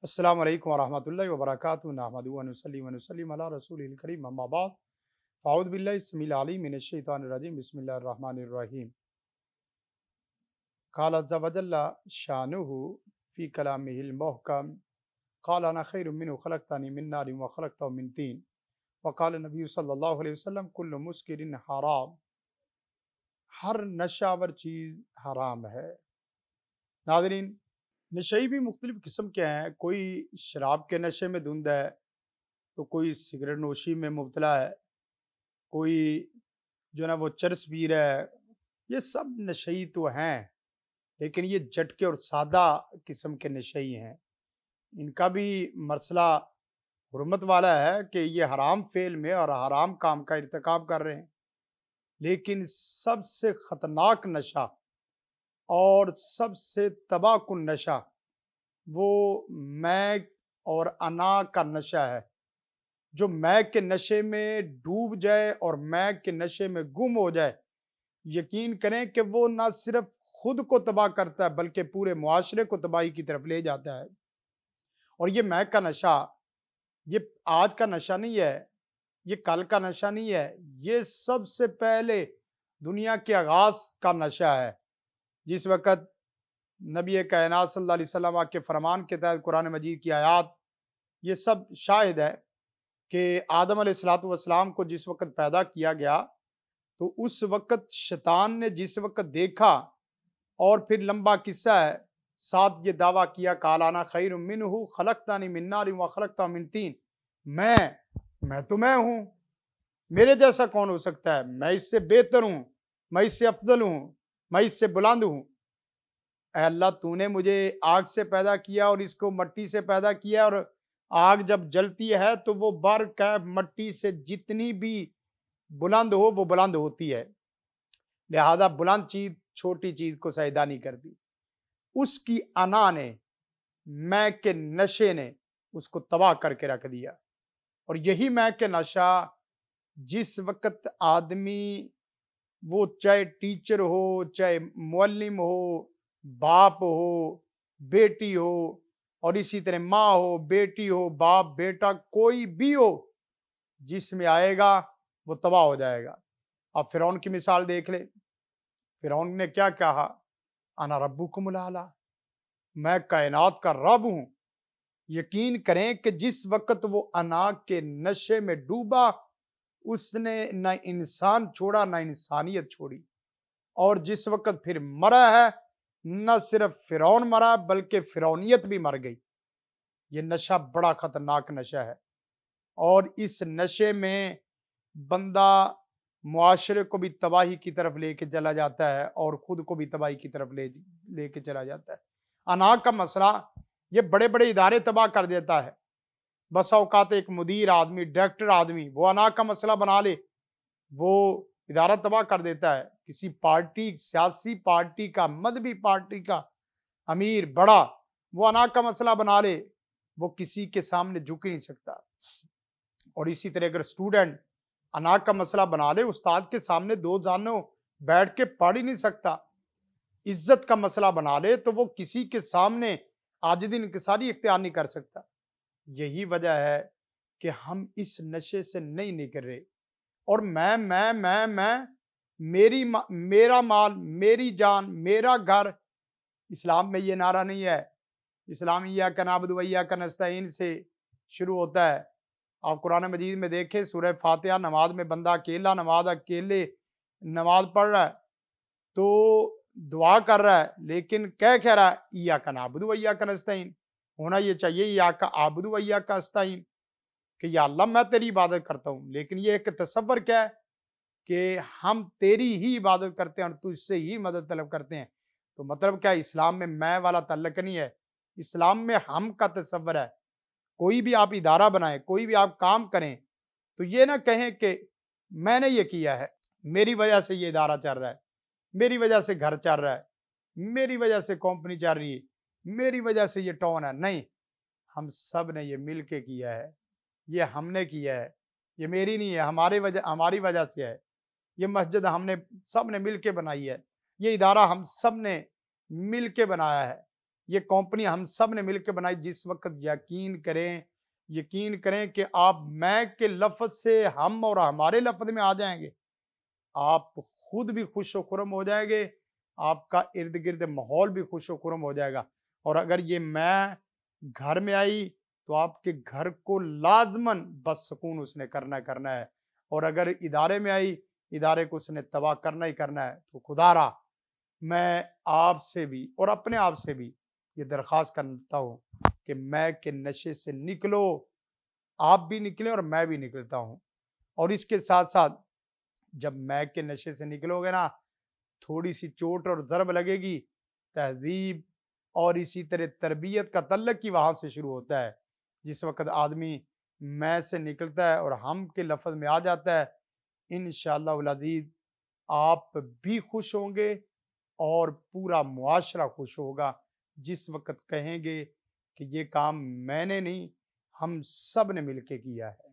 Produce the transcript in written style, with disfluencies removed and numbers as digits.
السلام علیکم ورحمۃ اللہ وبرکاتہ نحمدہ و نصلی و نسلم علی رسول الکریم اما بعد فاعوذ باللہ السمیع العلیم من الشیطان الرجیم بسم اللہ الرحمن الرحیم قال عز وجل شانہ فی کلامہ المحکم قال انا خیر منہ خلقتنی من نار وخلقتہ من طین وقال نبی صلی اللہ علیہ وسلم کل مسکر حرام، ہر نشہ آور چیز حرام ہے۔ ناظرین، نشئی بھی مختلف قسم کے ہیں، کوئی شراب کے نشے میں دھند ہے تو کوئی سگریٹ نوشی میں مبتلا ہے، کوئی جو نا وہ چرس پی رہا ہے۔ یہ سب نشئی تو ہیں، لیکن یہ جھٹکے اور سادہ قسم کے نشئی ہیں۔ ان کا بھی مرحلہ حرمت والا ہے کہ یہ حرام فعل میں اور حرام کام کا ارتکاب کر رہے ہیں، لیکن سب سے خطرناک نشہ اور سب سے تباہ کن نشہ وہ میگ اور انا کا نشہ ہے۔ جو میگ کے نشے میں ڈوب جائے اور میگ کے نشے میں گم ہو جائے، یقین کریں کہ وہ نہ صرف خود کو تباہ کرتا ہے بلکہ پورے معاشرے کو تباہی کی طرف لے جاتا ہے۔ اور یہ میگ کا نشہ یہ آج کا نشہ نہیں ہے، یہ کل کا نشہ نہیں ہے، یہ سب سے پہلے دنیا کے آغاز کا نشہ ہے۔ جس وقت نبی کائنات صلی اللہ علیہ وسلم کے فرمان کے تحت قرآن مجید کی آیات یہ سب شاہد ہے کہ آدم علیہ السلام کو جس وقت پیدا کیا گیا تو اس وقت شیطان نے جس وقت دیکھا، اور پھر لمبا قصہ ہے، ساتھ یہ دعویٰ کیا قال انا خیر منہ خلقتنی من نار وخلقتہ من طین، میں تو میں ہوں، میرے جیسا کون ہو سکتا ہے، میں اس سے بہتر ہوں، میں اس سے افضل ہوں، میں اس سے بلند ہوں۔ اے اللہ، تو نے مجھے آگ سے پیدا کیا اور اس کو مٹی سے پیدا کیا، اور آگ جب جلتی ہے تو وہ برق ہے، مٹی سے جتنی بھی بلند ہو وہ بلند ہوتی ہے، لہذا بلند چیز چھوٹی چیز کو سجدہ نہیں کرتی۔ اس کی انا نے، میں کے نشے نے اس کو تباہ کر کے رکھ دیا۔ اور یہی میں کے نشہ جس وقت آدمی، وہ چاہے ٹیچر ہو، چاہے معلم ہو، باپ ہو، بیٹی ہو، اور اسی طرح ماں ہو، بیٹی ہو، باپ، بیٹا، کوئی بھی ہو، جس میں آئے گا وہ تباہ ہو جائے گا۔ اب فرعون کی مثال دیکھ لے، فرعون نے کیا کہا؟ انا ربکم الاعلی، میں کائنات کا رب ہوں۔ یقین کریں کہ جس وقت وہ انا کے نشے میں ڈوبا، اس نے نہ انسان چھوڑا نہ انسانیت چھوڑی، اور جس وقت پھر مرا ہے، نہ صرف فرعون مرا بلکہ فرعونیت بھی مر گئی۔ یہ نشہ بڑا خطرناک نشہ ہے، اور اس نشے میں بندہ معاشرے کو بھی تباہی کی طرف لے کے چلا جاتا ہے اور خود کو بھی تباہی کی طرف لے کے چلا جاتا ہے۔ انا کا مسئلہ یہ بڑے بڑے ادارے تباہ کر دیتا ہے۔ بسا اوقات ایک مدیر آدمی، ڈائریکٹر آدمی، وہ انا کا مسئلہ بنا لے، وہ ادارہ تباہ کر دیتا ہے۔ کسی پارٹی، سیاسی پارٹی کا، مذہبی پارٹی کا امیر بڑا، وہ انا کا مسئلہ بنا لے، وہ کسی کے سامنے جھک نہیں سکتا۔ اور اسی طرح اگر اسٹوڈنٹ انا کا مسئلہ بنا لے، استاد کے سامنے دو جانوں بیٹھ کے پڑھ ہی نہیں سکتا۔ عزت کا مسئلہ بنا لے تو وہ کسی کے سامنے عاجزی انکساری اختیار نہیں کر سکتا۔ یہی وجہ ہے کہ ہم اس نشے سے نہیں نکل رہے، اور میں میرا مال، میری جان، میرا گھر۔ اسلام میں یہ نعرہ نہیں ہے۔ اسلام ایاک نعبد و ایاک نستعین سے شروع ہوتا ہے۔ آپ قرآن مجید میں دیکھیں، سورہ فاتحہ، نماز میں بندہ اکیلا نماز پڑھ رہا ہے تو دعا کر رہا ہے، لیکن کہہ رہا ہے ایاک نعبد و ایاک نستعین، ہونا یہ چاہیے ایاک اعبد و ایاک استعین، کہ یا اللہ میں تیری عبادت کرتا ہوں، لیکن یہ ایک تصور کیا ہے کہ ہم تیری ہی عبادت کرتے ہیں اور تجھ سے ہی مدد طلب کرتے ہیں۔ تو مطلب کیا، اسلام میں میں والا تعلق نہیں ہے، اسلام میں ہم کا تصور ہے۔ کوئی بھی آپ ادارہ بنائیں، کوئی بھی آپ کام کریں تو یہ نہ کہیں کہ میں نے یہ کیا ہے، میری وجہ سے یہ ادارہ چل رہا ہے، میری وجہ سے گھر چل رہا ہے، میری وجہ سے کمپنی چل رہی ہے، میری وجہ سے یہ ٹاؤن ہے۔ نہیں، ہم سب نے یہ مل کے کیا ہے، یہ ہم نے کیا ہے، یہ میری نہیں ہے، ہماری وجہ سے ہے۔ یہ مسجد ہم نے سب نے مل کے بنائی ہے، یہ ادارہ ہم سب نے مل کے بنایا ہے، یہ کمپنی ہم سب نے مل کے بنائی. جس وقت یقین کریں کہ آپ میں کے لفظ سے ہم اور ہمارے لفظ میں آ جائیں گے، آپ خود بھی خوش و خرم ہو جائیں گے، آپ کا ارد گرد ماحول بھی خوش و خرم ہو جائے گا. اور اگر یہ میں گھر میں آئی تو آپ کے گھر کو لازماً بس سکون اس نے کرنا ہے. اور اگر ادارے میں آئی، ادارے کو اس نے تباہ کرنا ہی کرنا ہے. تو خدا را میں آپ سے بھی اور اپنے آپ سے بھی یہ درخواست کرتا ہوں کہ میں کے نشے سے نکلو، آپ بھی نکلیں اور میں بھی نکلتا ہوں. اور اس کے ساتھ ساتھ جب میں کے نشے سے نکلو گے نا، تھوڑی سی چوٹ اور ضرب لگے گی، تہذیب اور اسی طرح تربیت کا تعلق ہی وہاں سے شروع ہوتا ہے. جس وقت آدمی میں سے نکلتا ہے اور ہم کے لفظ میں آ جاتا ہے، انشاءاللہ العزیز آپ بھی خوش ہوں گے اور پورا معاشرہ خوش ہوگا. جس وقت کہیں گے کہ یہ کام میں نے نہیں، ہم سب نے مل کے کیا ہے.